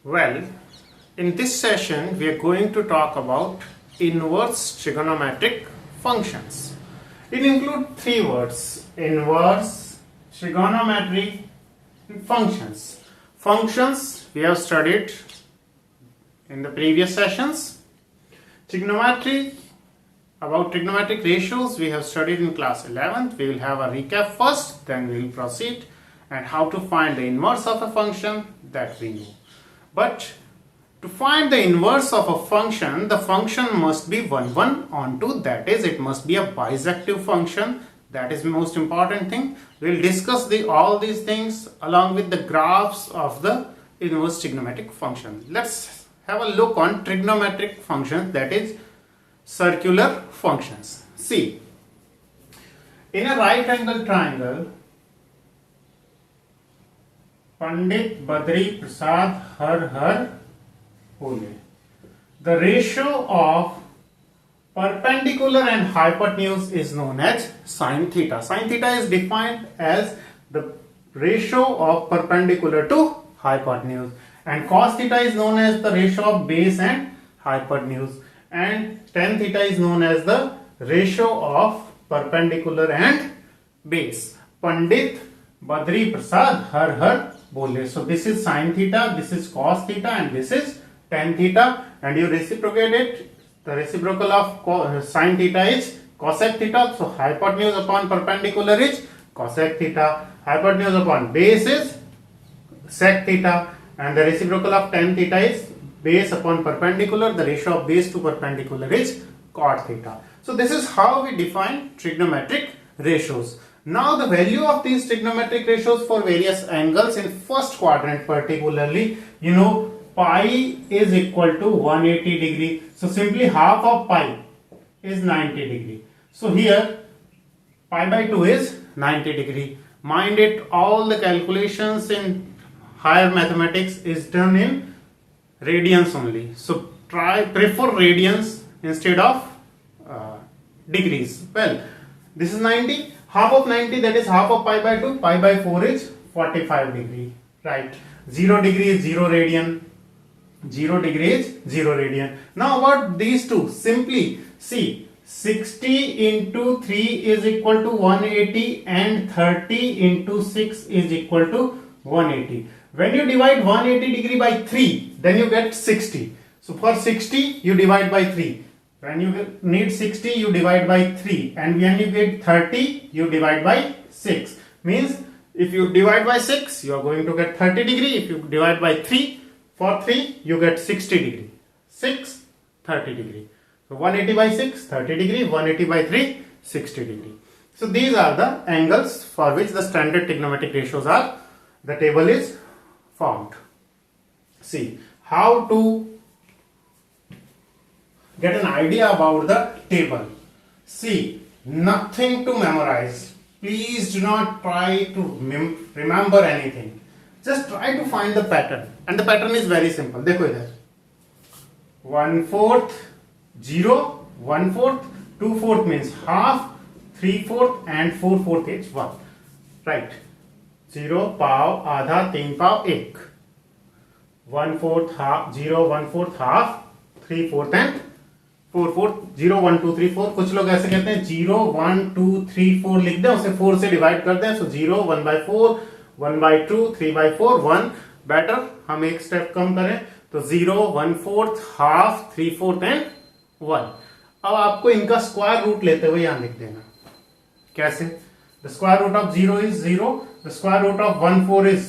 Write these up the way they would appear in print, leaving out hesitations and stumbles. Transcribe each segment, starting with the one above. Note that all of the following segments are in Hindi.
Well, in this session we are going to talk about inverse trigonometric functions. It includes three words: inverse, trigonometry, and functions. Functions we have studied in the previous sessions. Trigonometry, about trigonometric ratios we have studied in class 11th. We will have a recap first, then we will proceed, and how to find the inverse of a function that we know. But to find the inverse of a function, the function must be 1 onto, that is, it must be a bisective function. That is the most important thing. We will discuss all these things along with the graphs of the inverse trigonometric function. Let's have a look on trigonometric functions, that is circular functions. See, in a right angle triangle, Pandit Badri Prasad Har Bole, the ratio of perpendicular and hypotenuse is known as sin theta. Sin theta is defined as the ratio of perpendicular to hypotenuse, and cos theta is known as the ratio of base and hypotenuse, and tan theta is known as the ratio of perpendicular and base. Pandit Badri Prasad Har Bole. So this is sin theta, this is cos theta, and this is tan theta, and you reciprocate it. The reciprocal of sin theta is cosec theta. So hypotenuse upon perpendicular is cosec theta, hypotenuse upon base is sec theta, and the reciprocal of tan theta is base upon perpendicular. The ratio of base to perpendicular is cot theta. So this is how we define trigonometric ratios. Now the value of these trigonometric ratios for various angles in first quadrant particularly, pi is equal to 180 degree. So simply half of pi is 90 degree. So here pi by 2 is 90 degree. Mind it, all the calculations in higher mathematics is done in radians only. So prefer radians instead of degrees. Well, this is 90. Half of 90, that is half of pi by 2. Pi by 4 is 45 degree. Right. 0 degree is 0 radian. 0 degree is 0 radian. Now about these two, simply see, 60 into 3 is equal to 180 and 30 into 6 is equal to 180. When you divide 180 degree by 3, then you get 60. So for 60 you divide by 3. When you need 60 you divide by 3, and when you get 30 you divide by 6. Means if you divide by 6 you are going to get 30 degree. If you divide by 3, for 3 you get 60 degree. 6, 30 degree. So 180 by 6, 30 degree. 180 by 3, 60 degree. So these are the angles for which the standard trigonometric ratios are. The table is formed. See how to get an idea about the table. See, nothing to memorize. Please do not try to remember anything. Just try to find the pattern, and the pattern is very simple. देखो इधर 1/4 0, 1/4, 2/4 means half, 3/4 and 4/4 is 1. Right. 0 पाव आधा 3 पाव 1. 1/4 half, 0 1/4 half, 3/4 and 4/4. 0 1 2 3 4. कुछ लोग ऐसे कहते हैं 0 1 2 3 4 लिख दें, उसे 4 से डिवाइड कर दें. सो 0 1/4, 1/2, 3/4, 1. बेटर हम एक स्टेप कम करें तो 0 1/4 हाफ, 3/4 एंड 1. अब आपको इनका स्क्वायर रूट लेते हुए यहां लिख देना. कैसे? The square root of 0 is 0. The square root of 1/4 is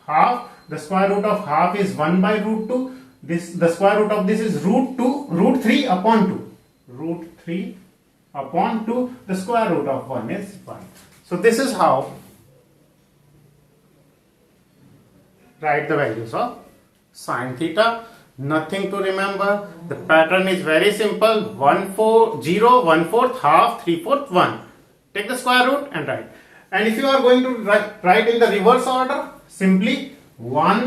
half. The square root of half is 1/√2. The square root of this is √3 upon 2. √3 upon 2. The square root of 1 is 1. So this is how write the values of sin theta. Nothing to remember. The pattern is very simple. 1/4, 0, 1/4, half, 3/4, 1. Take the square root and write. And if you are going to write in the reverse order, simply 1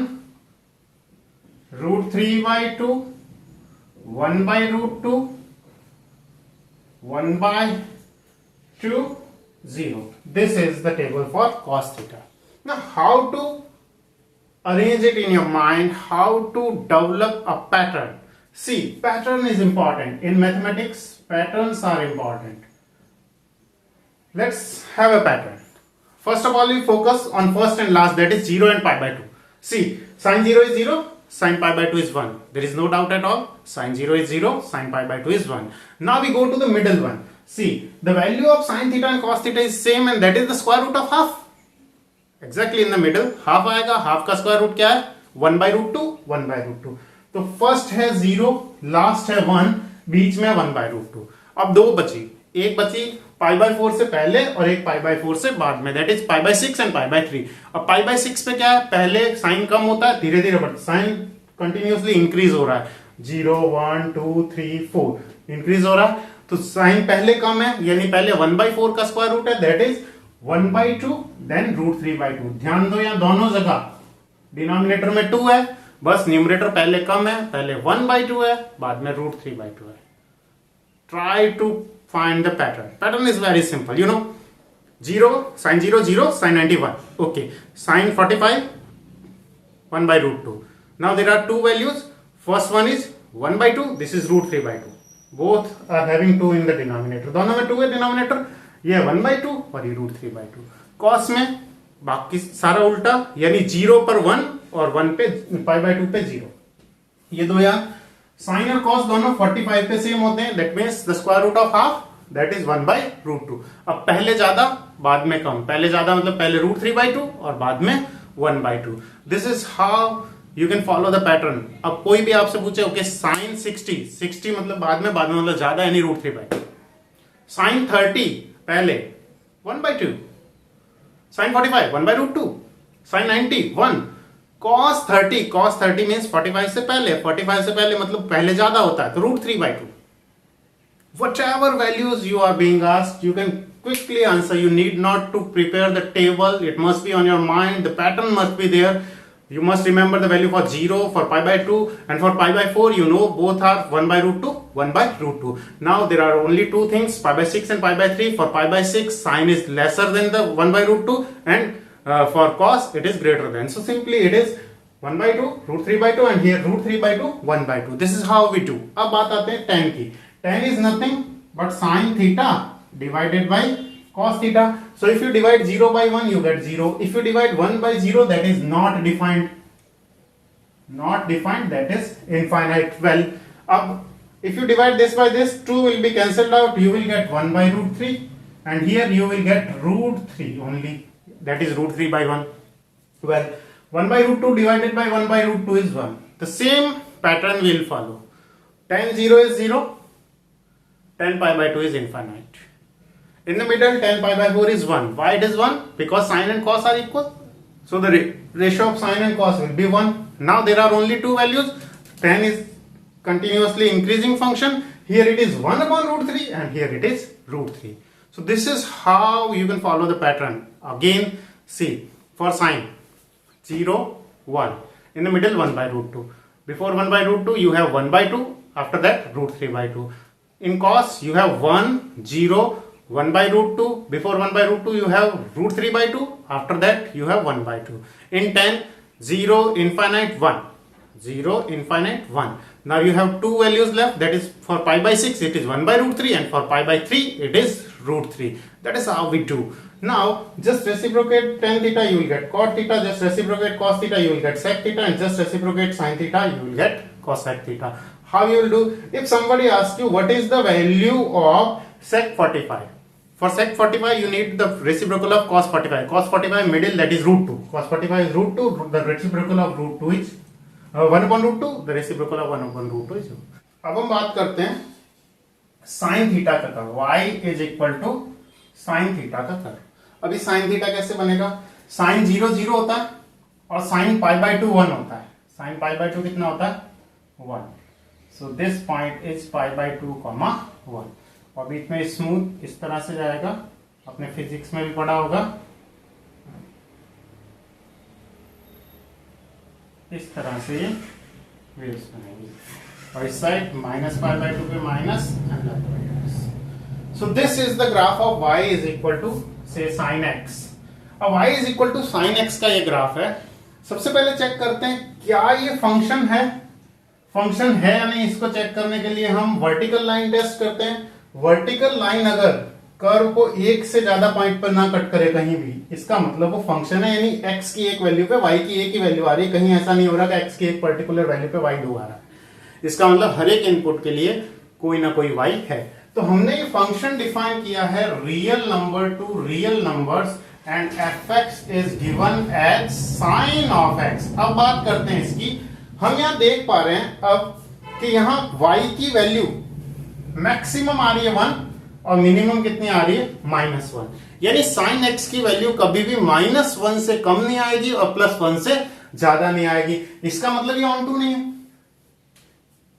√3/2, 1/√2, 1/2, 0. This is the table for cos theta. Now how to arrange it in your mind how to develop a pattern. See, pattern is important in mathematics. Patterns are important. Let's have a pattern. First of all, we focus on first and last, that is 0 and pi by 2. See, sin 0 is 0, sin pi by 2 is 1. There is no doubt at all. Sin 0 is 0, sin pi by 2 is 1. Now we go to the middle one. See, the value of sin theta and cos theta is same, and that is the square root of half. Exactly in the middle, half आएगा. Half का square root क्या है? 1 by root 2, 1 by root 2. तो first है 0, last है 1, बीच में 1 by root 2. अब दो बची, एक बची पाई बाय 4 से पहले और एक पाई बाय 4 से बाद में, that is pi by 6 and pi by 3. अब पाई बाय 6 पे क्या है, पहले साइन कम होता है, धीरे धीरे बढ़ता, साइन कंटिन्यूअसली इंक्रीज हो रहा है, 0 1 2 3 4 इंक्रीज हो रहा है. तो साइन पहले कम है, यानी पहले 1 by 4 का स्क्वायर रूट है, that is 1 by 2 then root 3 by 2. ध्यान दो यहाँ दोनों जगह डिनोमिनेटर में 2 है, बस न्यूमरेटर पहले कम है, पहले 1 by 2 है, बाद में रूट 3 by 2 है. Try to find the pattern. Pattern is very simple, you know. 0, sin 0, 0, sin 91. Okay. Sin 45, 1 by root 2. Now there are two values. First one is 1 by 2. This is root 3 by 2. Both are having 2 in the denominator. दोनों में 2 है denominator. ये 1 by 2 और ये root 3 by 2. Cos में बाकी सारा उल्टा, यानी 0 पर 1 और 1 पे pi by 2 पे 0. ये दो यार साइन और कॉस दोनों 45 पे सेम होते हैं, that means the square root of half, that is 1 by root 2. अब पहले ज्यादा बाद में कम, पहले ज्यादा मतलब पहले रूट 3 by 2 और बाद में 1 by 2. This is how you can follow the pattern. अब कोई भी आपसे पूछे ओके साइन 60 मतलब बाद में मतलब ज्यादा, यानी रूट 3 by 2. साइन 30 पहले 1 by 2. Sine 45 1 by root 2. Sine 90 1. cos 30 means 45 से पहले मतलब पहले ज्यादा होता है, तो root 3 by 2. Whatever values you are being asked, you can quickly answer. You need not to prepare the table. It must be on your mind. The pattern must be there. You must remember the value for 0, for pi by 2, and for pi by 4, you know both are 1 by root 2, 1 by root 2. Now there are only two things, pi by 6 and pi by 3. For pi by 6, sine is lesser than the 1 by root 2, and for cos it is greater than. So simply it is 1 by 2, root 3 by 2, and here root 3 by 2, 1 by 2. This is how we do. अब बात आते हैं tan की. Tan is nothing but sin theta divided by cos theta. So if you divide 0 by 1, you get 0. If you divide 1 by 0, that is not defined. Not defined, that is infinite. Well, if you divide this by this, 2 will be cancelled out. You will get 1 by root 3, and here you will get root 3 only. That is root 3 by 1. Well, 1 by root 2 divided by 1 by root 2 is 1. The same pattern will follow. Tan 0 is 0. Tan pi by 2 is infinite. In the middle, tan pi by 4 is 1. Why it is 1? Because sine and cos are equal. So the ratio of sine and cos will be 1. Now there are only two values. Tan is continuously increasing function. Here it is 1 upon root 3, and here it is root 3. So this is how you can follow the pattern. Again, see, for sine 0 1, in the middle 1 by root 2. Before 1 by root 2 you have 1 by 2, after that root 3 by 2. In cos you have 1 0 1 by root 2. Before 1 by root 2 you have root 3 by 2, after that you have 1 by 2. In tan 0 infinite 1, 0 infinite 1. Now you have two values left, that is for pi by 6 it is 1 by root 3, and for pi by 3 it is root 3. That is how we do. Now just reciprocate tan theta, you will get cot theta. Just reciprocate cos theta, you will get sec theta, and just reciprocate sin theta, you will get cosec theta. How you will do? If somebody asks you what is the value of sec 45, for sec 45 you need the reciprocal of cos 45. Cos 45 middle, that is root 2. Cos 45 is root 2. The reciprocal of root 2 is 1 upon root 2. The reciprocal of 1 upon root 2 is 2. अब हम बात करते हैं sin थीटा का curve. y is equal to sin theta का कर्व. अभी sin थीटा कैसे बनेगा? sin 0 0 होता है और sin pi by 2 1 होता है. sin pi by 2 कितना होता है? 1. So this point is pi by 2 comma 1. और बीच में स्मूथ इस तरह से जाएगा, अपने फिजिक्स में भी पढ़ा होगा. इस तरह से ये वेव्स बनेंगी, और इस साइड माइनस पाई बाय 2 पे minus and up by plus. So this is the graph of y is equal to से sin x. अब y is equal to sin x का ये ग्राफ है. सबसे पहले चेक करते हैं क्या ये फंक्शन है, फंक्शन है या नहीं। इसको चेक करने के लिए हम वर्टिकल लाइन टेस्ट करते हैं। वर्टिकल लाइन अगर कर्व को एक से ज्यादा पॉइंट पर ना कट करे कहीं भी, इसका मतलब वो फंक्शन है, यानी x की एक वैल्यू पे y की एक ही वैल्यू आ रही है। कहीं ऐसा नहीं हो रहा कि x की एक पर्टिकुलर वैल्यू पे y 2 आ रहा है। इसका मतलब हर एक इनपुट के लिए कोई ना कोई y है। तो हमने ये फंक्शन डिफाइन किया है real number to real numbers and fx is given as sine of x। अब बात करते हैं इसकी। हम यहां देख पा रहे हैं अब कि यहां y की वैल्यू मैक्सिमम आ रही है 1 और मिनिमम कितनी आ रही है -1, यानी साइन x की वैल्यू कभी भी -1 से कम नहीं आएगी और +1 से ज्यादा नहीं आएगी। इसका मतलब ये ऑन टू नहीं है।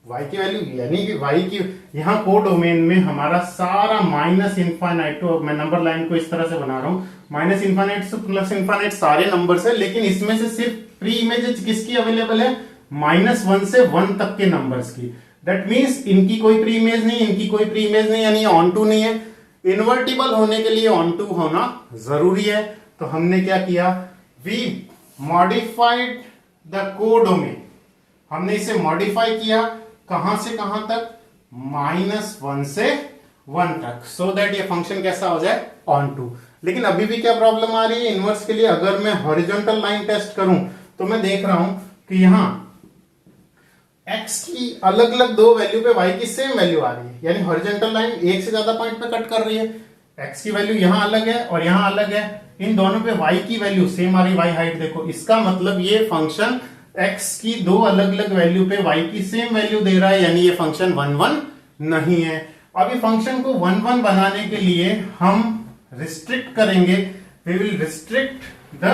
y की वैल्यू यानी कि y की यहां कोडोमेन में हमारा सारा -इनफाइनाइट, तो मैं नंबर लाइन को इस तरह से बना रहा हूं, -इनफाइनाइट से +इनफाइनाइट सारे नंबर्स है, लेकिन इसमें से सिर्फ प्री इमेज किसकी अवेलेबल है, -1 से 1 तक के नंबर्स की। दैट मीन्स इनकी कोई प्री इमेज नहीं, इनकी कोई प्री इमेज नहीं, यानी ऑन टू नहीं है। इन्वर्टिबल होने के लिए ऑन टू होना जरूरी है। तो हमने क्या किया, वी मॉडिफाइड द कोडोमेन। हमने इसे मॉडिफाई किया कहां से कहां तक, -1 से 1 तक, सो दैट ये फंक्शन कैसा हो जाए, ऑन टू। लेकिन अभी भी क्या प्रॉब्लम आ रही है इनवर्स के लिए, अगर मैं हॉरिजॉन्टल लाइन टेस्ट करूं तो मैं देख रहा हूं कि यहां x की अलग अलग दो वैल्यू पे y की सेम वैल्यू आ रही है, यानी हॉरिजॉन्टल लाइन एक से ज्यादा पॉइंट पे कट कर रही है। x की वैल्यू यहां अलग है और यहां अलग है, इन दोनों पे y की वैल्यू सेम आ रही है, y हाइट देखो। इसका मतलब ये फंक्शन x की दो अलग अलग वैल्यू पे y की सेम वैल्यू दे रहा है, यानी ये फंक्शन 1 1 नहीं है। अब ये फंक्शन को 1 1 बनाने के लिए हम रिस्ट्रिक्ट करेंगे, we will restrict the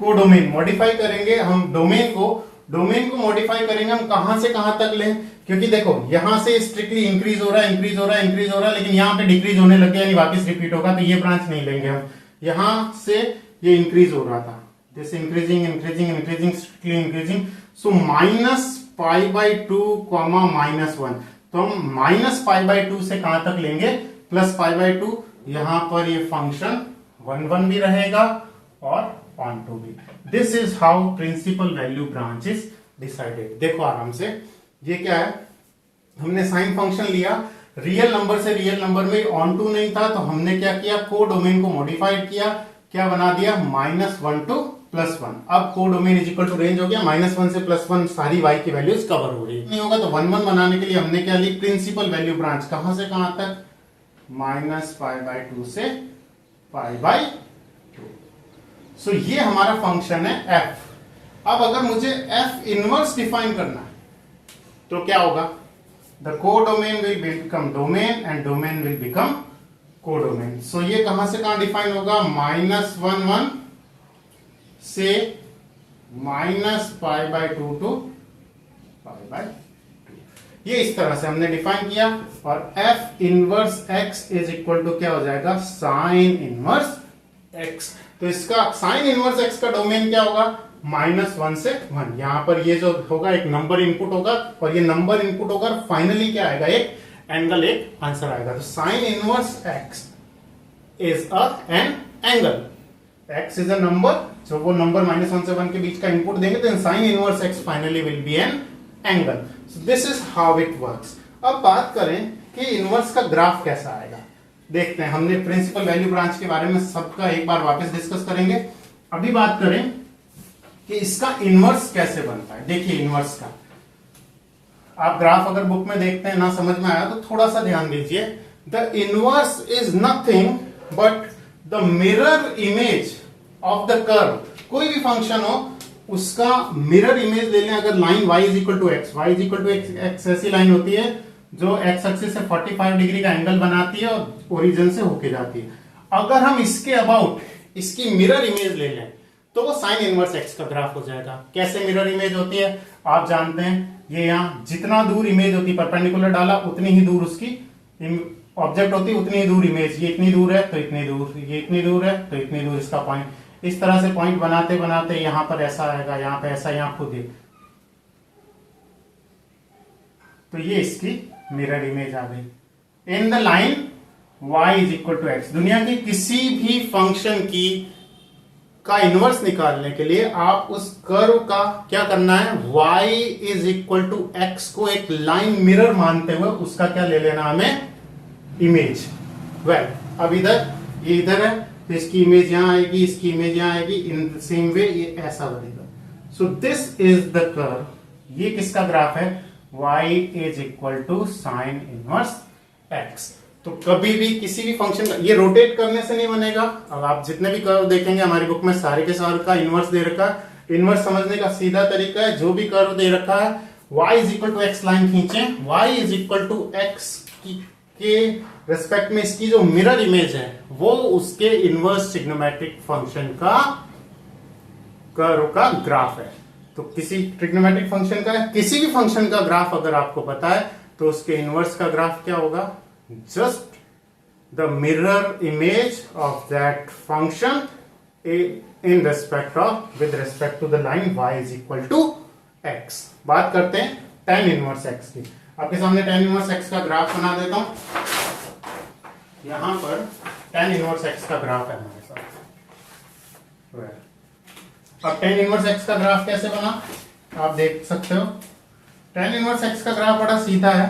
codomain, modify करेंगे हम डोमेन को मॉडिफाई करेंगे। हम कहां से कहां तक लें, क्योंकि देखो यहां से स्ट्रिक्टली इंक्रीज हो रहा है, इंक्रीज हो रहा है, इंक्रीज हो रहा है, लेकिन यहां पे डिक्रीज होने लग गया, यानी वापस रिपीट होगा, तो ये ब्रांच नहीं लेंगे हम। यहां से ये इंक्रीज हो रहा था, this increasing increasing increasing strictly increasing, so -π/2, -1, तो हम -π/2 से कहां तक लेंगे, +π/2। यहां पर ये फंक्शन 1 1 भी रहेगा और ऑन टू भी। This is how principal value branch is decided. देखो आराम से, ये क्या है, हमने साइन फंक्शन लिया, रियल नंबर से रियल नंबर में ऑन टू नहीं था, तो हमने क्या किया, कोडोमेन को मॉडिफाइड किया, क्या बना दिया, -1 to +1। अब codomain is equal to range हो गया, -1 से +1 सारी y की वैल्यूज कवर हो रही है। नहीं होगा तो 1 1 बनाने के लिए हमने क्या ली, प्रिंसिपल वैल्यू ब्रांच, कहां से कहां तक, -π/2 से π/2। सो ये हमारा फंक्शन है f। अब अगर मुझे f इनवर्स डिफाइन करना है तो क्या होगा, the codomain will become domain and domain will become codomain. So ये कहां से कहां डिफाइन होगा, -1 1 से -π/2 to π/2। ये इस तरह से हमने डिफाइन किया, और f inverse x is equal to क्या हो जाएगा, साइन इनवर्स x। तो इसका साइन इनवर्स x का डोमेन क्या होगा, -1 से 1। यहां पर ये जो होगा एक नंबर इनपुट होगा, और ये नंबर इनपुट होगा, फाइनली क्या आएगा, एक एंगल, एक आंसर आएगा। तो sign inverse x is an angle, x is a number, जो वो नंबर -1 से 1 के बीच का इनपुट देंगे, तो sign inverse x finally will be an angle. So this is how it works. अब बात करें कि इनवर्स का ग्राफ कैसा आएगा, देखते हैं। हमने प्रिंसिपल वैल्यू ब्रांच के बारे में सबका एक बार वापस डिस्कस करेंगे। अभी बात करें कि इसका इनवर्स कैसे बनता है। देखिए इनवर्स का, आप ग्राफ अगर बुक में देखते हैं, ना समझ में आया तो थोड़ा सा ध्यान दीजिए। The inverse is nothing but the mirror image of the curve. कोई भी फंक्शन हो उसका मिरर इमेज ले लें। अगर line y is equal to x, y is equal to x ऐसी लाइन होती है जो x एक्सिस से 45 डिग्री का एंगल बनाती है और ओरिजिन से होके जाती है। अगर हम इसके अबाउट इसकी मिरर इमेज ले लें तो वो साइन इनवर्स x का ग्राफ हो जाएगा। कैसे मिरर इमेज होती है आप जानते हैं, ये यहाँ जितना दूर इमेज होती है, परपेंडिकुलर डाला उतनी ही दूर उसकी ऑब्जेक्ट होती है, उतनी ही दूर इमेज। ये इतनी दूर है तो इतनी दूर, ये इतनी दूर है तो इतनी दूर इसका पॉइंट। इस तरह से पॉइंट बनाते बनाते यहां पर ऐसा आएगा, यहां पे ऐसा, यहां खुद ही, तो ये इसकी मिरर इमेज आ गई in the line y is equal to x. दुनिया के किसी भी फंक्शन की का इनवर्स निकालने के लिए आप उस कर्व का क्या करना है, y is equal to x को एक लाइन मिरर मानते हुए उसका क्या ले लेना हमें, इमेज। अब ये इधर है तो इसकी इमेज यहां आएगी, इसकी इमेज यहां आएगी, इन द सेम वे ये ऐसा बनेगा। So this is the curve, ये किसका ग्राफ है, y is equal to sine inverse x। तो कभी भी किसी भी फंक्शन का ये रोटेट करने से नहीं बनेगा। अब आप जितने भी कर्व देखेंगे हमारी बुक में सारे के सारे का इनवर्स दे रखा है। इनवर्स समझने का सीधा तरीका है, जो भी कर्व दे रखा है y is equal to x line खींचें, y is equal to x के रेस्पेक्ट में इसकी जो मिरर इमेज है वो उसके इनवर्स ट्रिग्नोमेट्रिक फंक्शन का कर्व का ग्राफ है। तो किसी ट्रिग्नोमेट्रिक फंक्शन का, किसी भी फंक्शन का ग्राफ अगर आपको पता है तो उसके इनवर्स का ग्राफ क्या होगा, just the mirror image of that function in respect of, with respect to the line y is equal to x। बात करते हैं tan इनवर्स x की। आपके सामने tan इनवर्स x का ग्राफ बना देता हूं। यहां पर tan इनवर्स x का ग्राफ है हमारे साथ। अब tan इनवर्स x का ग्राफ कैसे बना आप देख सकते हो। tan इनवर्स x का ग्राफ बड़ा सीधा है।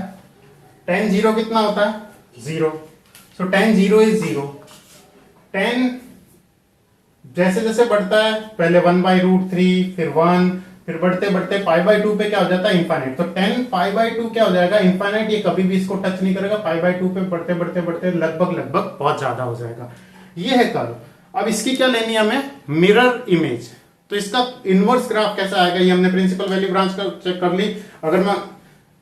tan 0 कितना होता है, 0। सो tan 0 इज 0। tan जैसे जैसे बढ़ता है, पहले 1/√3 फिर 1, फिर बढ़ते बढ़ते π/2 पे क्या हो जाता है, इंफाइनाइट। तो tan π/2 क्या हो जाएगा, इंफाइनाइट। ये कभी भी इसको टच नहीं करेगा, π/2 पे बढ़ते बढ़ते बढ़ते लगभग बहुत ज्यादा हो जाएगा। ये है कर्व। अब इसकी क्या लेनी है हमें, मिरर इमेज। तो इसका इनवर्स ग्राफ कैसा आएगा, ये हमने प्रिंसिपल वैल्यू ब्रांच का चेक कर ली। अगर मैं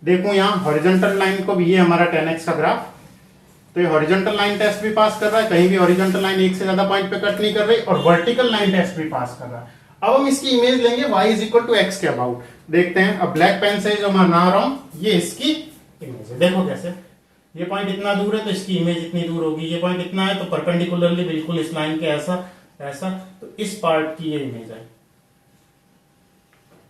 देखूं यहाँ हॉरिजॉन्टल लाइन को भी, ये हमारा tan x का ग्राफ, तो ये हॉरिजॉन्टल लाइन टेस्ट भी पास कर रहा है, कहीं भी हॉरिजॉन्टल लाइन एक से ज्यादा पॉइंट पे कट नहीं कर रही, और वर्टिकल लाइन टेस्ट भी पास कर रहा है। अब हम इसकी इमेज लेंगे y is equal to x के अबाउट। देखते हैं, अब ब्लैक पेन से जो मैं बना रहा हूं ये इसकी इमेज है। देखो कैसे, ये पॉइंट इतना दूर है तो इसकी इमेज इतनी दूर होगी, ये पॉइंट इतना है तो परपेंडिकुलरली बिल्कुल इस लाइन के ऐसा ऐसा, तो इस पार्ट की ये इमेज है।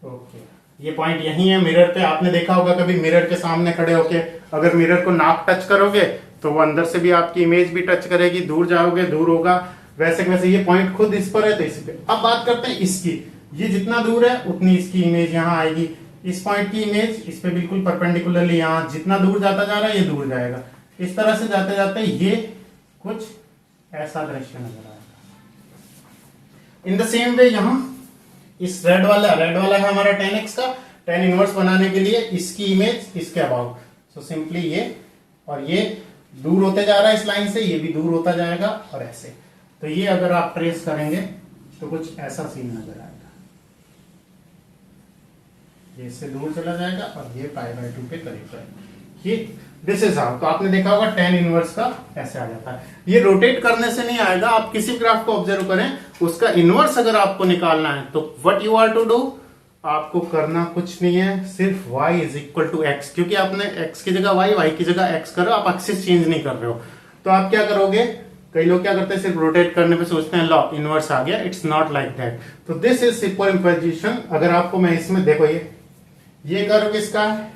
ओके, ये पॉइंट यही है मिरर पे। आपने देखा होगा कभी मिरर के सामने खड़े होके अगर मिरर को नाक टच करोगे तो वो अंदर से भी आपकी इमेज भी टच करेगी, दूर जाओगे दूर होगा, वैसे वैसे ये पॉइंट खुद इस पर है तो इस पे। अब बात करते हैं इसकी, ये जितना दूर है उतनी इसकी इमेज यहाँ आएगी। इस पॉइंट की इमेज इस पे बिल्कुल परपेंडिकुलरली, यहाँ जितना दूर जाता जा रहा है ये दूर जाएगा। इस तरह से जाते जाते ये कुछ ऐसा दृश्य नजर आएगा। इन द सेम वे यहाँ इस रेड वाला है हमारा tan x का। tan इनवर्स बनाने के लिए इसकी इमेज इसके अबाउट, सो सिंपली ये, और ये दूर होते जा रहा है इस लाइन से, ये भी दूर होता जाएगा और ऐसे। तो ये अगर आप ट्रेस करेंगे तो कुछ ऐसा सीन नजर आएगा, ये इससे दूर चला जाएगा और ये π/2 पे करीब है। ये दिस इज हाउ। तो आपने देखा होगा tan इनवर्स का ऐसे आ जाता है। ये रोटेट करने से नहीं आएगा। आप किसी ग्राफ को ऑब्जर्व करें, उसका इनवर्स अगर आपको निकालना है तो what you are to do, आपको करना कुछ नहीं है, सिर्फ y is equal to x. क्योंकि आपने x की जगह y की जगह x करो, आप एक्सिस चेंज नहीं कर रहे हो। तो आप क्या करोगे, कई लोग क्या करते हैं सिर्फ रोटेट करने पे सोचते हैं लॉ इनवर्स आ गया। It's not like that. तो दिस इज सुपरइम्पोजिशन। अगर आपको मैं इसमें देखो, ये कर्व किसका है,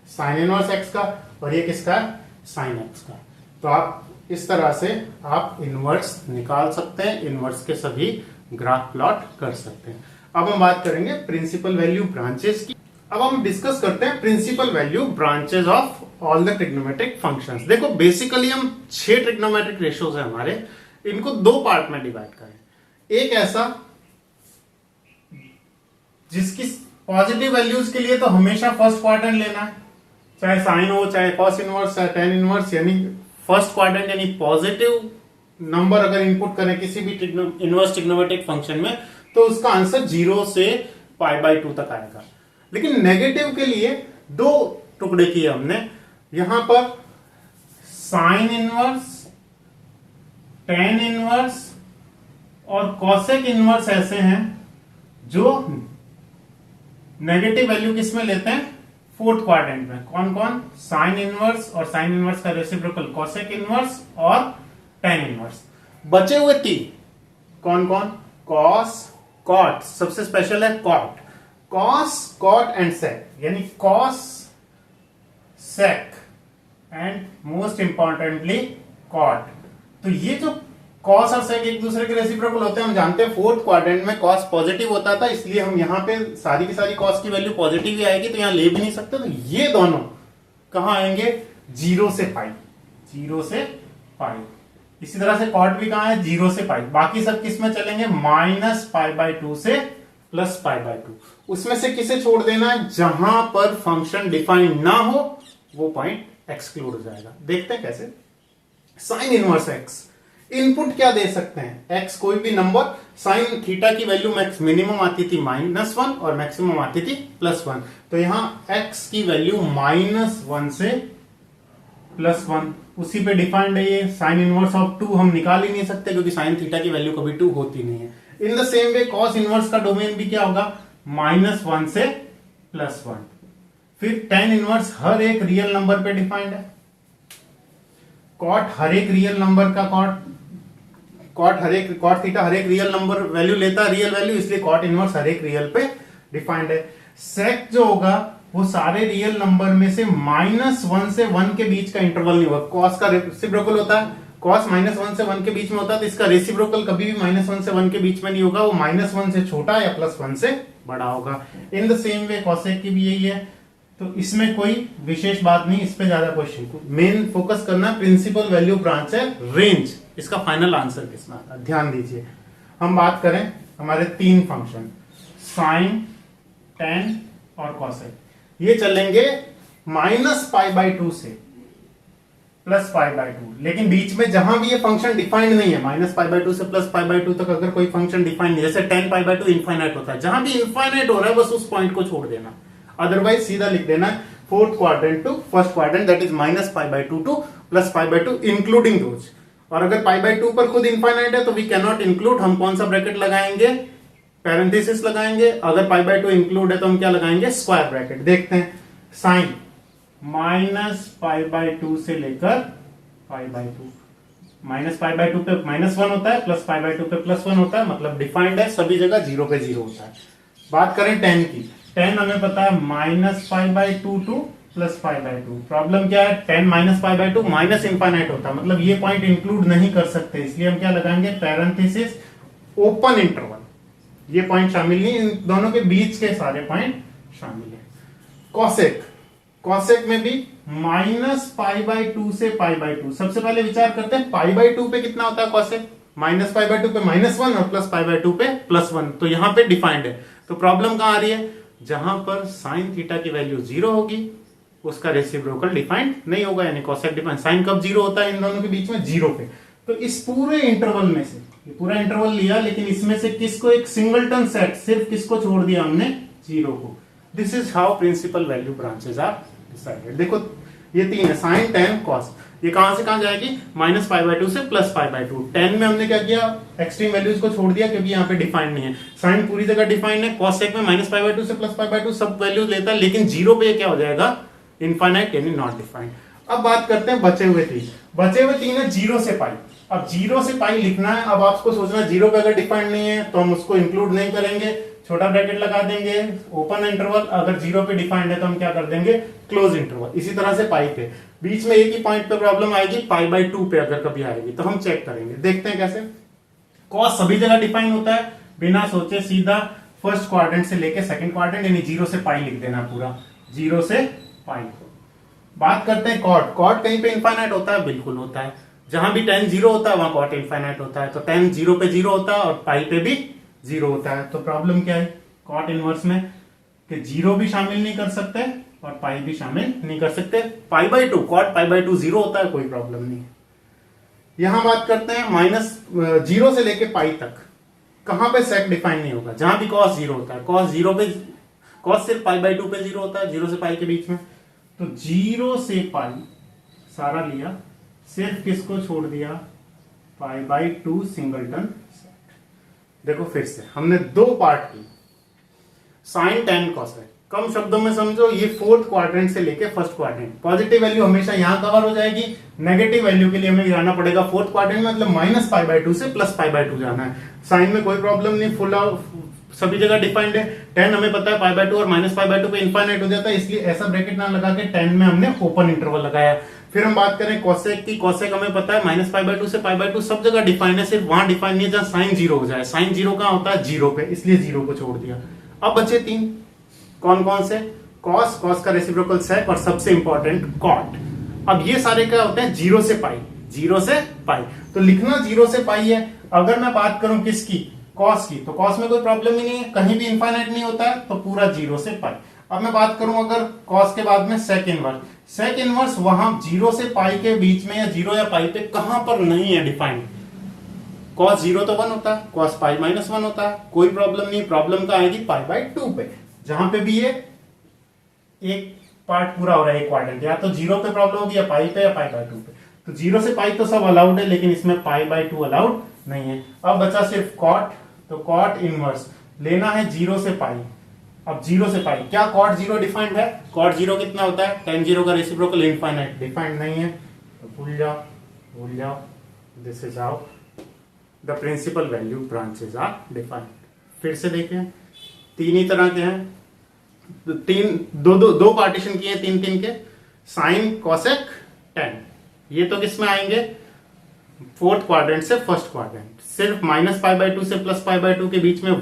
साइन इनवर्स x का, और ये किसका है, साइन x का। तो आप इस तरह से आप इनवर्स निकाल सकते हैं, इनवर्स के सभी ग्राफ प्लॉट कर सकते हैं। अब हम बात करेंगे प्रिंसिपल वैल्यू ब्रांचेस की। अब हम डिस्कस करते हैं principal value branches of all the trigonometric functions. देखो बेसिकली हम 6 ट्रिग्नोमेट्रिक रेशियोज है हमारे, इनको 2 पार्ट में डिवाइड करें। एक ऐसा जिसकी पॉजिटिव वैल्यूज के लिए तो हमेशा फर्स्ट क्वाड्रेंट लेना है, चाहे साइन हो, चाहे कॉस इनवर्स, चाहे tan इनवर्स, यानी फर्स्ट क्वाड्रेंट यानी पॉजिटिव नंबर अगर इनपुट करें किसी भी इनवर्स ट्रिग्नोमेट्रिक फंक्शन में तो उसका आंसर 0 से π/2 तक आएगा। लेकिन नेगेटिव के लिए 2 टुकड़े किए हमने। यहां पर साइन इनवर्स, tan इनवर्स और कॉसेक इनवर्स ऐसे हैं जो नेगेटिव वैल्यू किस में लेते हैं, फोर्थ क्वाड्रेंट में। कौन कौन, साइन इनवर्स और साइन इनवर्स का रेसिप्रोकल कॉसेक इनवर्स और tan इनवर्स। बचे हुए 3 कौन कौन, कॉस, कॉट, सबसे स्पेशल है cot, cos, cot and sec, यानी cos, sec and most importantly cot. तो ये जो कॉस और सेक एक दूसरे के रेसिप्रोकल होते हैं, हम जानते हैं। फोर्थ क्वाड्रेंट में कॉस पॉजिटिव होता था, इसलिए हम यहाँ पे सारी की सारी कॉस की वैल्यू पॉजिटिव ही आएगी, तो यहाँ ले भी नहीं सकते। तो ये दोनों कहाँ आएंगे? 0 से पाई, 0 से पाई। इसी तरह से कॉट भी कहाँ है? 0 से पाई। बाकी सब किस में चलेंगे? -π/2 से +π/2। उसमें से किसे छोड़ देना है? जहां पर फंक्शन डिफाइंड ना हो वो पॉइंट एक्सक्लूड हो जाएगा। देखते हैं कैसे। साइन इनवर्स एक्स, इनपुट क्या दे सकते हैं? एक्स कोई भी नंबर। साइन थीटा की वैल्यू मैक्स मिनिमम आती थी -1 और मैक्सिमम आती थी +1। तो यहां एक्स की वैल्यू -1 से +1 उसी पे डिफाइंड है। ये साइन इनवर्स ऑफ 2 हम निकाल ही नहीं सकते क्योंकि साइन थीटा की वैल्यू कभी 2 होती नहीं है। In the same way cos inverse का डोमेन भी क्या होगा? -1 से +1। फिर tan इनवर्स हर एक रियल नंबर पे डिफाइंड है। कॉट हर एक रियल नंबर का कॉट थीटा हर एक रियल नंबर वैल्यू लेता है, रियल वैल्यू, इसलिए कॉट इनवर्स हर एक रियल पे डिफाइंड है। सेक जो होगा वो सारे रियल नंबर में से -1 से 1 के बीच का इंटरवल नहीं होगा। कॉस का रेसिप्रोकल होता है, कॉस -1 से 1 के बीच में होता है, तो इसका रेसिप्रोकल कभी भी -1 से 1 के बीच में नहीं होगा, वो -1 से छोटा या +1 से बड़ा होगा। In the same way cosec की भी यही है। तो इसमें कोई विशेष बात नहीं, इस पे ज्यादा क्वेश्चन, मेन फोकस करना प्रिंसिपल वैल्यू ब्रांच है, रेंज। इसका फाइनल आंसर कितना आता है ध्यान दीजिए। हम बात करें हमारे 3 फंक्शन साइन, tan और कॉसेक, ये चलेंगे -π/2 से +π/2। लेकिन बीच में जहां भी ये फंक्शन डिफाइंड नहीं है, -π/2 से +π/2 तक अगर कोई फंक्शन डिफाइंड नहीं, जैसे tan π/2 इनफाइनाइट होता है, जहां भी इनफाइनाइट हो रहा है बस उस पॉइंट को छोड़ देना, अदरवाइज सीधा लिख देना fourth quadrant to first quadrant, that is -π/2 to +π/2 including those. और अगर π/2 पर खुद इनफाइनाइट है तो वी कैन नॉट इंक्लूड, हम कौन सा ब्रैकेट लगाएंगे? पैरेंथेसिस लगाएंगे। अगर π/2 इंक्लूड है तो हम क्या लगाएंगे? Square bracket. देखते हैं साइन -π/2 से लेकर π/2, -π/2 पे -1 होता है, +π/2 पे +1 होता है, मतलब डिफाइंड है, सभी जगह 0 पे 0 होता है। बात करें tan की, tan हमें पता है -π/2 टू +π/2। प्रॉब्लम क्या है? tan -π/2 माइनस इनफाइनाइट होता है, मतलब ये पॉइंट इंक्लूड नहीं कर सकते, इसलिए हम क्या लगाएंगे? Parenthesis open interval. ये पॉइंट शामिल नहीं, इन दोनों के बीच के सारे पॉइंट शामिल है। कॉसेक, कॉसेक में भी -π/2 से π/2। सबसे पहले विचार करते हैं π/2 पे कितना होता है कॉसेक? -π/2 पे -1 और +π/2 पे +1, तो यहां पे डिफाइंड है। तो प्रॉब्लम कहां आ रही है? जहां पर साइन थीटा की वैल्यू 0 होगी उसका रेसिप्रोकल डिफाइंड नहीं होगा, यानी कॉसेक डिफाइंड। साइन कब 0 होता है? इन दोनों के बीच में 0 पे। तो इस पूरे इंटरवल में से, ये पूरा इंटरवल लिया, लेकिन इसमें से किसको? एक सिंगलटन सेट, सिर्फ किसको छोड़ दिया हमने? 0 को। This is how principal value branches are decided. देखो ये 3 है, साइन, tan, कॉस। ये कहां से कहां जाएगी? -π/2 से +π/2। tan में हमने क्या किया? एक्सट्रीम वैल्यूज को छोड़ दिया क्योंकि यहाँ पे डिफाइंड नहीं है। साइन पूरी जगह डिफाइंड है, कॉसेक में -π/2 से +π/2 सब वैल्यूज लेता है, लेकिन 0 पे क्या हो जाएगा? इनफाइनाइट, यानी नॉट डिफाइंड। अब बात करते हैं बचे हुए 3। बचे हुए 3 है 0 से पाई। अब 0 से पाई लिखना है। अब आपको सोचना 0 पे अगर डिफाइंड नहीं है तो हम उसको इंक्लूड नहीं करेंगे, छोटा ब्रैकेट लगा देंगे, ओपन इंटरवल। अगर 0 पे डिफाइंड है तो हम क्या कर देंगे? Close interval. इसी तरह से पाई पे बीच में एक ही पॉइंट पे प्रॉब्लम आएगी, π/2 पे अगर कभी आएगी तो हम चेक करेंगे। देखते हैं कैसे। कॉस सभी जगह डिफाइन होता है, बिना सोचे सीधा फर्स्ट क्वाड्रेंट से लेके सेकंड क्वाड्रेंट, यानी 0 से पाई लिख देना पूरा, 0 से पाई। बात करते हैं कॉट। कॉट कहीं पे इनफाइनाइट होता है? बिल्कुल होता है। जहां भी tan 0 होता है वहां कॉट इनफाइनाइट होता है। तो tan 0 पे 0 होता है और पाई पे भी 0 होता है। तो प्रॉब्लम क्या है कॉट इनवर्स में? कि 0 भी शामिल नहीं कर सकते और पाई भी शामिल नहीं कर सकते। π/2, कॉट π/2 0 होता है, कोई प्रॉब्लम नहीं। यहां बात करते हैं -0 से लेके पाई तक कहां पे सेक डिफाइन नहीं होगा? जहां भी cos 0 होता है। cos 0 पे, cos सिर्फ π/2 पे 0 होता है, 0 से पाई के बीच में। तो 0 से पाई सारा लिया, सिर्फ किसको छोड़ दिया? π/2 सिंगलटन सेट। देखो फिर से हमने 2 पार्ट की, साइन, tan, कॉसेक। कम शब्दों में समझो, ये फोर्थ क्वाड्रेंट से लेके फर्स्ट क्वाड्रेंट। पॉजिटिव वैल्यू हमेशा यहां कवर हो जाएगी, नेगेटिव वैल्यू के लिए हमें जाना पड़ेगा फोर्थ क्वाड्रेंट में, मतलब -π/2 से +π/2 जाना है। साइन में कोई प्रॉब्लम नहीं, फुल सभी जगह डिफाइंड है। tan हमें पता है π/2 और -π/2 पे इनफाइनाइट हो जाता है, इसलिए ऐसा ब्रैकेट ना लगा के tan में हमने ओपन इंटरवल लगाया। फिर हम बात करें कोसेक की। कोसेक हमें पता है माइनस पाई बाय टू से पाई बाय टू सब जगह डिफाइन है, सिर्फ वहां डिफाइन नहीं है जहां साइन जीरो हो जाए। साइन जीरो कहां होता है? जीरो पे, इसलिए जीरो को छोड़ दिया। अब बचे तीन, कौन कौन से? कॉस, कॉस का रेसिप्रोकल सेक, और सबसे इंपॉर्टेंट कॉट। अब ये सारे क्या होते हैं? जीरो से पाई, जीरो से पाई। तो लिखना जीरो से पाई है। अगर मैं बात करूं किसकी? कॉस की, तो कॉस में कोई प्रॉब्लम ही नहीं है, कहीं भी इनफाइनाइट नहीं होता है, तो पूरा जीरो से पाई। अब मैं बात करूं अगर कॉस के बाद में सेक इनवर्स, सेक इनवर्स वहां जीरो से पाई के बीच में या जीरो या पाई पे कहां पर नहीं है डिफाइंड। कॉस जीरो तो वन होता है, कॉस पाई माइनस वन होता है, कोई प्रॉब्लम नहीं। प्रॉब्लम का आएगी पाई बाय टू पे, जहां पे भी ये एक पार्ट पूरा हो रहा है, एक क्वाड्रेंट, या तो जीरो पे प्रॉब्लम होगी या पाई पे या पाई बाय टू पे। तो जीरो से पाई तो सब अलाउड है, लेकिन इसमें पाई बाय टू अलाउड नहीं है। अब बचा सिर्फ कॉट, तो कॉट इनवर्स लेना है जीरो से पाई। अब जीरो से पाई, क्या कॉट जीरो डिफाइंड है? कॉट जीरो कितना होता है? tan जीरो का रेसिप्रोकल इनफाइनाइट, डिफाइंड नहीं है, तो भूल जाओ, भूल जाओ। This is how the principal value branches are defined. फिर से देखें, तीन ही तरह के हैं, तीन दो पार्टीशन किए तीन तीन के, साइन कोसेक टेन। ये तो किस में आएंगे? फोर्थ क्वाड्रेंट से फर्स्ट क्वाड्रेंट। सिर्फ माइनस पाई बाय टू से प्लस पाई बाय टू के बीच में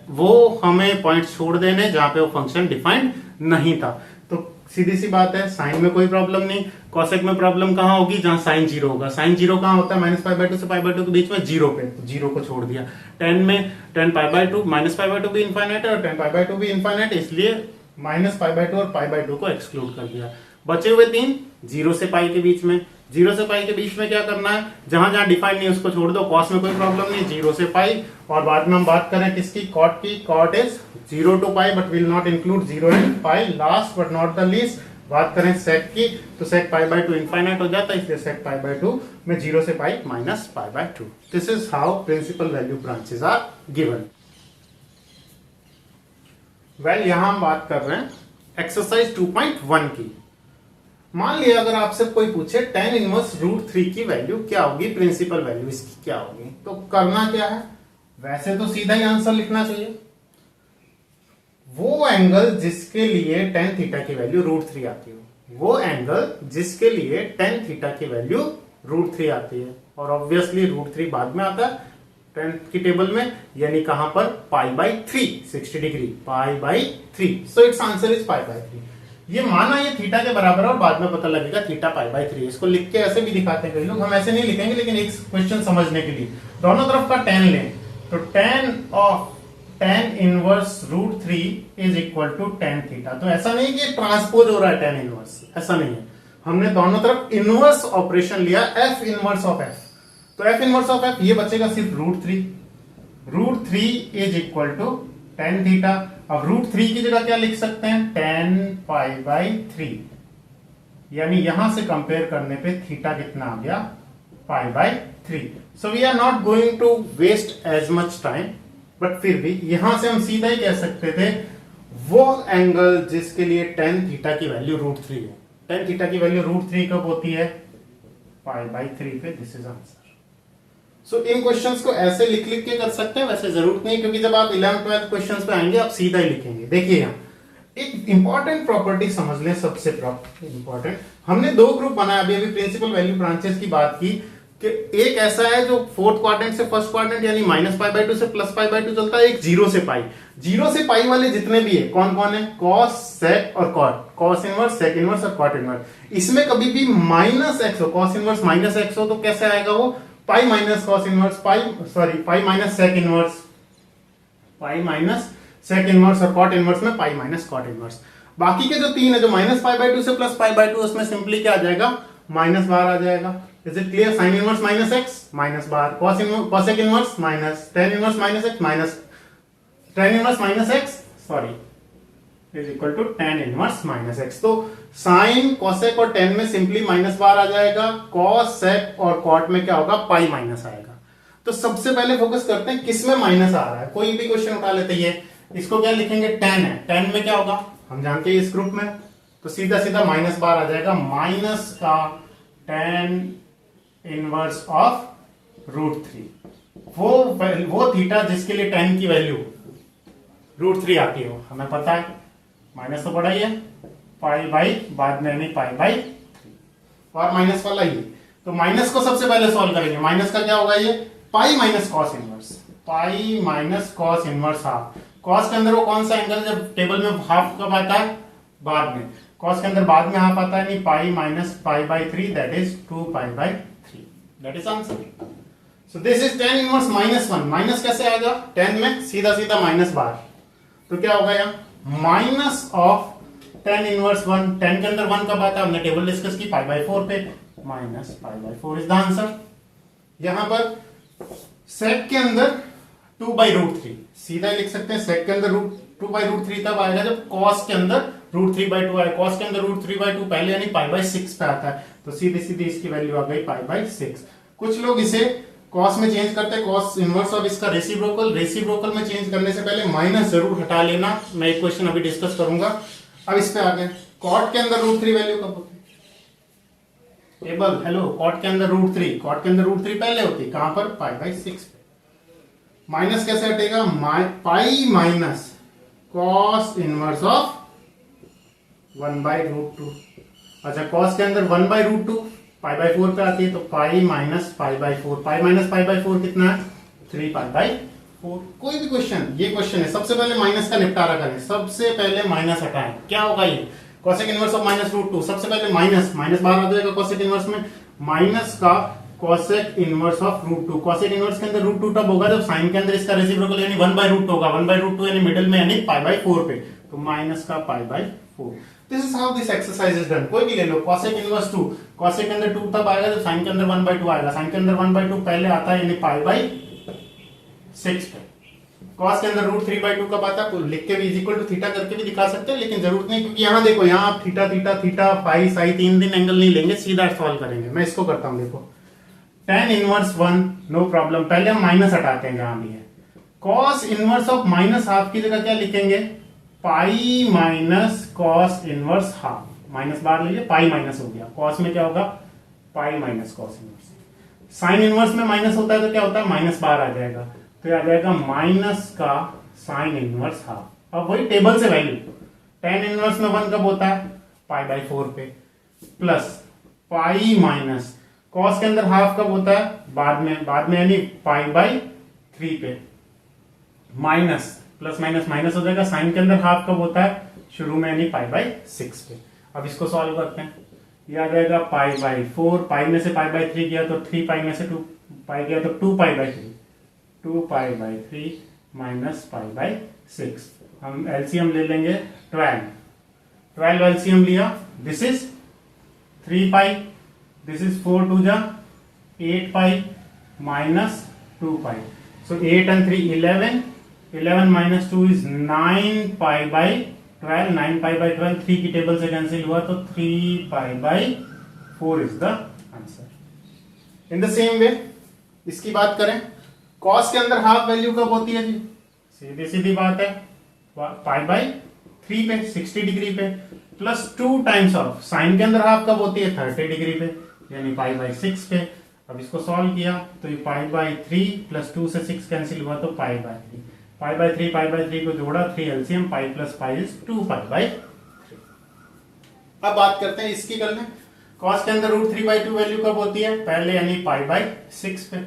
वो हमें पॉइंट छोड़ देने जहां पे वो फंक्शन डिफाइंड नहीं था। तो सीधी सी बात है, साइन में कोई प्रॉब्लम नहीं। कोसेक में प्रॉब्लम कहां होगी? जहां साइन जीरो होगा। साइन जीरो कहां होता है? माइनस पाई बाय टू से पाई बाय टू के बीच में, जीरो पे, तो जीरो को छोड़ दिया। टेन में ten pi by to, minus pi by to भी इनफाइनाइट है और टेन पाई बाय टू भी इनफाइनाइट है, इसलिए माइनस पाई बाय टू और पाई बाय टू को एक्सक्लूड कर दिया। बचे हुए तीन जीरो से पाई के बीच में। जीरो से पाई के बीच में क्या करना है? जहां जहां डिफाइन नहीं उसको छोड़ दो। कॉस में कोई प्रॉब्लम नहीं, जीरो से पाई। और बाद में हम बात करें किसकी? कॉट की। Cot is zero to pi but will not include zero and pi. Last but not the least बात करें सेक की, तो sec pi by two infinite हो जाता है, इसलिए सेक पाई बाय टू में जीरो से pi minus pi by two. This is how principal value branches are given. Well, यहां हम बात कर रहे हैं एक्सरसाइज 2.1 की। मान लिया अगर आपसे कोई पूछे tan इनवर्स रूट 3 की वैल्यू क्या होगी, प्रिंसिपल वैल्यू इसकी क्या होगी, तो करना क्या है? वैसे तो सीधा ही आंसर लिखना चाहिए। वो एंगल जिसके लिए tan थीटा की वैल्यू रूट 3 आती हो, वो एंगल जिसके लिए tan थीटा की वैल्यू रूट 3 आती है, और ऑब्वियसली रूट 3 बाद में आता है tan की टेबल में, यानी कहां पर? पाई by 3, 60 degree, pi by 3। So it's answer is pi by 3। ये माना ये थीटा के बराबर है और बाद में पता लगेगा थीटा पाई बाई 3। इसको लिख के ऐसे भी दिखाते हैं कई लोग, हम ऐसे नहीं लिखेंगे, लेकिन एक क्वेश्चन समझने के लिए दोनों तरफ का tan लें, तो tan of tan inverse root 3 is equal to tan theta. तो ऐसा नहीं कि ट्रांसपोज हो रहा है tan इनवर्स, ऐसा नहीं है। हमने दोनों तरफ इनवर्स ऑपरेशन लिया, f इनवर्स ऑफ f। तो f इनवर्स ऑफ f, ये बचेगा सिर्फ root 3। Root 3 is equal to tan theta. अब रूट 3 की जगह क्या लिख सकते हैं? tan पाई बाई 3, यानी यहां से कंपेयर करने पे थीटा कितना आ गया? Pi by 3। So we are not going to waste as much time, but फिर भी यहां से हम सीधा ही कह सकते थे वो एंगल जिसके लिए tan थीटा की वैल्यू रूट 3 है। tan थीटा की वैल्यू रूट 3 कब होती है? पाई बाई 3 पे। This is answer. So in questions को ऐसे लिख लिख के कर सकते हैं, वैसे जरूरत नहीं, क्योंकि जब आप 11th-12th क्वेश्चंस पे आएंगे आप सीधा ही लिखेंगे। देखिए यहाँ एक इंपॉर्टेंट प्रॉपर्टी समझ लें, सबसे इंपॉर्टेंट। हमने दो ग्रुप बनाया, अभी प्रिंसिपल वैल्यू ब्रांचेस की बात की, कि एक ऐसा है जो फोर्थ क्वाड्रेंट से फर्स्ट क्वाड्रेंट यानी माइनस पाई बाय टू से प्लस पाई बाय टू चलता है, एक जीरो से पाई। जीरो से पाई वाले जितने भी है कौन कौन है? कॉस, सेक और cot. Cos inverse, sec inverse और कॉट इनवर्स। इसमें कभी भी माइनस एक्स हो, कॉस इनवर्स माइनस एक्स हो, तो कैसे आएगा वो? Pi minus cos inverse, pi minus sec inverse, pi minus sec inverse, और कॉट इनवर्स में पाई माइनस कॉट इनवर्स। बाकी के जो तीन है, जो माइनस पाई बाय टू से प्लस पाई बाय टू, उसमें सिंपली क्या आ जाएगा? माइनस बार आ जाएगा। Is it clear? Sine inverse minus x minus bar, cosec inverse minus tan inverse minus x minus tan inverse minus x, sorry, is equal to tan inverse minus x. तो साइन, कोसेक और tan में सिंपली माइनस बार आ जाएगा, कॉस, सेक और कॉट में क्या होगा? पाई माइनस आएगा। तो सबसे पहले फोकस करते हैं किस में माइनस आ रहा है। कोई भी क्वेश्चन उठा लेते हैं, इसको क्या लिखेंगे? tan है, tan में क्या होगा हम जानते हैं इस ग्रुप में, तो सीधा सीधा माइनस बार आ जाएगा, माइनस का tan इनवर्स ऑफ रूट 3। वो थीटा जिसके लिए tan की वैल्यू रूट 3 आती हो, हमें पता है, माइनस तो पढ़ा ही है, पाई बाई बाद में नहीं, पाई बाई 3। और माइनस वाला ये। तो माइनस को सबसे पहले सॉल्व करेंगे। माइनस का क्या होगा, ये पाई minus cos inverse, pi minus cos inverse half. Cos के अंदर वो कौन सा एंगल जब टेबल में हाफ कब आता है, बाद में। कॉस के अंदर बाद में हाफ आता है, नहीं, पाई minus pi by 3 that is 2 pi by 3, that is answer. So this is tan inverse minus 1। Minus कैसे आएगा, 10 में सीधा सीधा माइनस बाहर, तो क्या होगा यहाँ माइनस ऑफ tan इनवर्स 1। 10 के अंदर 1 कब आता है, हमने टेबल डिस्कस की, पाई बाई 4 पे, minus pi by 4 is the answer. यहां पर सेक के अंदर 2 बाई रूट 3 सीधा लिख सकते हैं। सेक के अंदर 2 बाई रूट 3 तब आएगा जब कॉस के अंदर रूट 3 बाई 2 आए। कॉस के अंदर रूट 3 बाई 2 पहले यानी पाई बाई 6 पे आता है, तो सीधी सीधी इसकी वैल्यू आ गई पाई बाई 6। कुछ लोग इसे कॉस में चेंज करते हैं, कॉस इनवर्स ऑफ इसका रेसिप्रोकल। रेसिप्रोकल में चेंज करने से पहले माइनस जरूर हटा लेना, मैं एक क्वेश्चन अभी डिस्कस करूंगा। अब इस पे आ गए, कॉट के अंदर रूट 3 वैल्यू कब होती है, टेबल, हेलो, कॉट के अंदर रूट 3, कॉट के अंदर रूट 3 पहले होती है, कहां पर, पाई बाई 6 पे। माइनस कैसे हटेगा, pi minus cos inverse of 1 by root 2। अच्छा, कॉस के अंदर 1 बाई रूट 2 पाई बाई 4 पे आती है, तो पाई minus pi by 4। Pi minus pi by 4 कितना है, 3 पाई बाई 4। कोई भी क्वेश्चन, ये क्वेश्चन है, सबसे पहले माइनस का निपटारा करें, सबसे पहले माइनस हटाएं। क्या होगा ये, cosec inverse of minus root 2, सबसे पहले माइनस, माइनस बाहर आ जाएगा कॉसेक इनवर्स में, माइनस का cosec inverse of root 2। Cosec inverse के अंदर रूट 2 तब होगा जब साइन के अंदर इसका रेसिप्रोकल यानी 1 बाई रूट 2 होगा। 1 बाई रूट 2 यानी मिडिल में, यानी पाई बाई 4 पे, तो माइनस का pi by 4। This is how this exercise is done. कोई भी ले लो, कॉसेक इनवर्स 2, कॉसेक के अंदर 2 तब आएगा जब साइन के अंदर 1 बाई 2 आएगा। साइन के अंदर 1 बाई 2 पहले आता है, यानी पाई बाई 6 पे। कॉस के अंदर रूट 3 बाई 2 कब आता है, तो लिख के भी इज इक्वल टू थीटा करके भी दिखा सकते हैं, लेकिन जरूरत नहीं, क्योंकि यहाँ देखो, यहाँ आप theta theta theta pi Sai 3 दिन एंगल नहीं लेंगे, सीधा सॉल्व करेंगे। मैं इसको करता हूं, देखो, tan इनवर्स 1 नो प्रॉब्लम, पहले हम माइनस हटाते हैं जहां भी है। Cos inverse of minus half की जगह क्या लिखेंगे, पाई minus cos inverse half. Minus बाहर लीजिए, पाई माइनस हो गया, कॉस में क्या होगा, पाई minus cos inverse. Sine inverse में माइनस होता है तो क्या होता है, माइनस बाहर आ जाएगा, तो आ जाएगा माइनस का साइन इनवर्स हाफ। अब वही टेबल से वैल्यू, tan इनवर्स में 1 कब होता है, पाई बाई 4 पे, प्लस पाई माइनस कॉस के अंदर हाफ कब होता है, बाद में यानी पाई बाई 3 पे, माइनस प्लस माइनस माइनस हो जाएगा। साइन के अंदर हाफ कब होता है, शुरू में, यानी पाई बाई 6 पे। अब इसको सॉल्व करते हैं, ये आ जाएगा पाई बाई 4, पाई में से पाई बाई 3 गया तो 3 पाई में से 2 पाई गया तो 2 पाई by 3, 2 pi by 3 minus pi by 6। हम एलसीएम ले लेंगे 12 एलसीएम लिया, this is 3 pi, this is 4 2 जा 8 pi minus 2 pi, so 8 and 3 11, 11 minus 2 is 9 pi by 12, 9 pi by 12, 3 की टेबल से कैंसिल हुआ तो 3 pi by 4 is the answer. In the same way, इसकी बात करें, cos के अंदर हाफ वैल्यू कब होती है जी, सीधी सीधी बात है, पाई बाई 3 पे, 60 डिग्री पे, प्लस 2 टाइम्स ऑफ साइन के अंदर हाफ कब होती है, 30 डिग्री पे, यानी पाई बाई 6 पे। अब इसको सॉल्व किया तो ये पाई बाई 3 प्लस 2 से 6 कैंसिल हुआ तो पाई बाई 3, पाई बाई 3 को जोड़ा, 3 LCM, pi plus pi is 2 pi by 3। अब बात करते हैं इसकी, कर लें, कॉस के अंदर रूट 3 बाई 2 वैल्यू कब होती है, पहले, यानी पाई बाई 6 पे।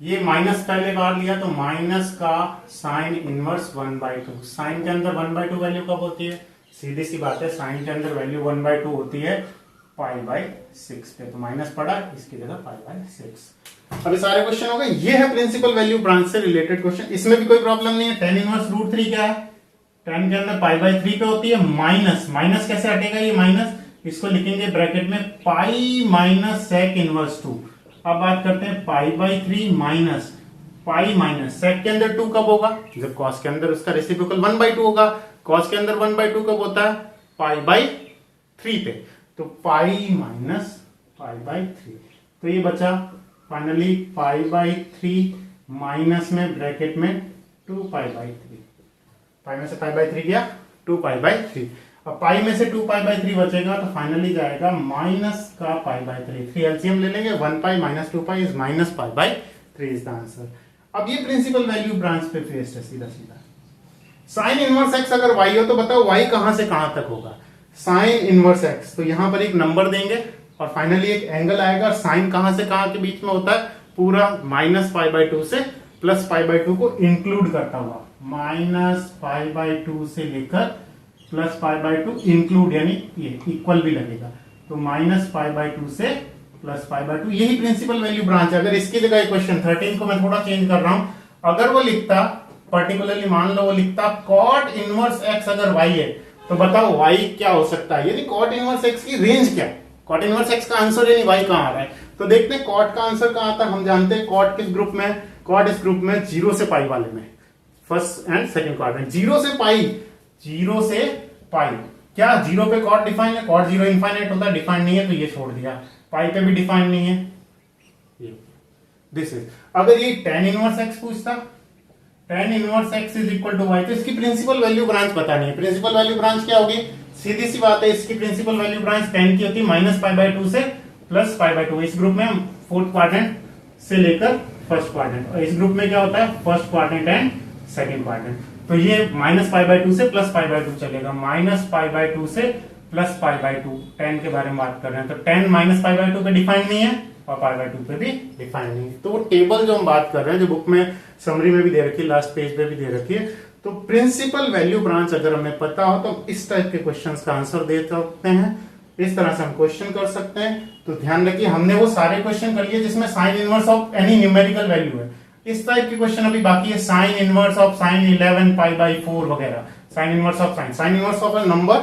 ये माइनस पहले बार लिया तो माइनस का साइन इनवर्स 1 बाई 2। साइन के अंदर 1 बाई 2 वैल्यू कब होती है, सीधी सी बात है, साइन के अंदर वैल्यू 1 बाई 2 होती है पाई बाई 6 पे, तो माइनस पड़ा, इसकी जगह पाई बाई 6। अब ये सारे क्वेश्चन हो गए। ये है प्रिंसिपल वैल्यू ब्रांच से रिलेटेड क्वेश्चन, इसमें भी कोई प्रॉब्लम नहीं है। tan इनवर्स रूट 3 क्या है, tan के अंदर पाई बाई 3 पे होती है, माइनस, माइनस कैसे हटेगा, ये माइनस, इसको लिखेंगे ब्रैकेट में पाई माइनस सेक इनवर्स 2। अब बात करते हैं pi by 3 minus pi minus sec के अंदर 2 कब होगा, जब कॉस के अंदर उसका रेसिप्रोकल 1 बाई 2 होगा। कॉस के अंदर 1 बाई 2 कब होता है, पाई बाई 3 पे, तो पाई माइनस पाई बाई 3, तो ये बचा फाइनली पाई बाई 3 माइनस में ब्रैकेट में 2 पाई बाई 3, पाई में से पाई बाई 3 गया 2 पाई बाई 3। अब पाई में से 2 पाई बाई 3 बचेगा तो फाइनली जाएगा माइनस का पाई बाई 3, 3 एलसीएम ले लेंगे, 1 pi minus 2 pi is minus pi by 3 is the answer. अब ये प्रिंसिपल वैल्यू ब्रांच पे बेस्ड है, सीधा सीधा। साइन इनवर्स एक्स अगर वाई हो तो बताओ वाई कहां से कहां तक होगा, साइन इनवर्स एक्स, तो यहां पर एक नंबर देंगे और फाइनली एक एंगल आएगा। साइन कहां से कहां के बीच में होता है, पूरा -π/2 से +π/2 को इंक्लूड करता हुआ, -π/2 से लेकर +π/2 इंक्लूड, यानी ये इक्वल भी लगेगा, तो -π/2 से +π/2, यही प्रिंसिपल वैल्यू ब्रांच है। अगर इसकी जगह क्वेश्चन 13 को मैं थोड़ा चेंज कर रहा हूं, अगर वो लिखता पर्टिकुलरली, मान लो वो लिखता cot इनवर्स x अगर y है, तो बताओ y क्या हो सकता है, यानी cot इनवर्स x की रेंज क्या है, cot इनवर्स x का आंसर यानी y कहां आ रहा है। तो देखते हैं cot का आंसर कहां आता है। हम जानते हैं cot किस ग्रुप में, cot इस ग्रुप में 0 से पाई वाले में, फर्स्ट एंड सेकंड क्वाड्रेंट। 0 से पाई, क्या 0 पे cot डिफाइन है, cot 0 इनफाइनाइट होता है, डिफाइन नहीं है तो ये छोड़ दिया, पाई पे भी डिफाइन नहीं है, ये दिस इज। अगर ये tan इनवर्स x पूछता, tan inverse x is equal to y, तो इसकी प्रिंसिपल वैल्यू ब्रांच पता नहीं है। प्रिंसिपल वैल्यू ब्रांच क्या होगी, सीधी सी बात है, इसकी प्रिंसिपल वैल्यू ब्रांच tan की होती है -π/2 से +π/2। इस ग्रुप में हम फोर्थ क्वाड्रेंट से लेकर फर्स्ट क्वाड्रेंट, और इस ग्रुप में क्या होता है, first quadrant and second quadrant. तो ये -π/2 से +π/2 चलेगा, -π/2 से +π/2, tan के बारे में बात कर रहे हैं, तो tan -π/2 पे डिफाइन नहीं है और π/2 पे भी डिफाइन नहीं है। तो वो टेबल जो हम बात कर रहे हैं, जो बुक में समरी में भी दे रखी है, लास्ट पेज पे भी दे रखी है, तो प्रिंसिपल वैल्यू ब्रांच अगर हमें पता हो तो इस टाइप के क्वेश्चंस का आंसर दे सकते हैं, इस तरह से हम क्वेश्चन कर सकते हैं। तो ध्यान रखिए, हमने वो सारे क्वेश्चन कर लिए जिसमें sign inverse of any numerical value है। इस टाइप के क्वेश्चन अभी बाकी है, साइन इनवर्स ऑफ साइन 11 π/4 वगैरह, sign inverse of a number,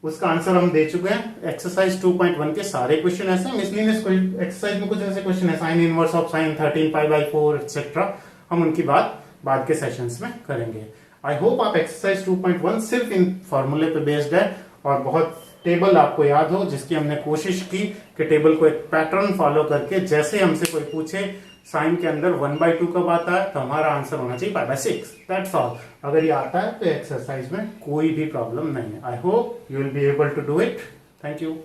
उसका आंसर हम दे चुके हैं। एक्सरसाइज 2.1 के सारे क्वेश्चन ऐसे हैं, मिसलिनियस एक्सरसाइज में कुछ ऐसे क्वेश्चन है, sine inverse of sine 13 π/4 etcetera, हम उनकी बात बाद के सेशंस में करेंगे। आई होप आप एक्सरसाइज 2.1 सिर्फ इन फॉर्मूले पे बेस्ड है और बहुत टेबल आपको याद हो, जिसकी हमने कोशिश की कि टेबल को एक पैटर्न फॉलो करके, जैसे हमसे कोई पूछे साइन के अंदर 1/2 कब आता है, तो हमारा आंसर होना चाहिए π/6, दैट्स ऑल। अगर ये आता है तो एक्सरसाइज में कोई भी प्रॉब्लम नहीं है। I hope you will be able to do it. Thank you.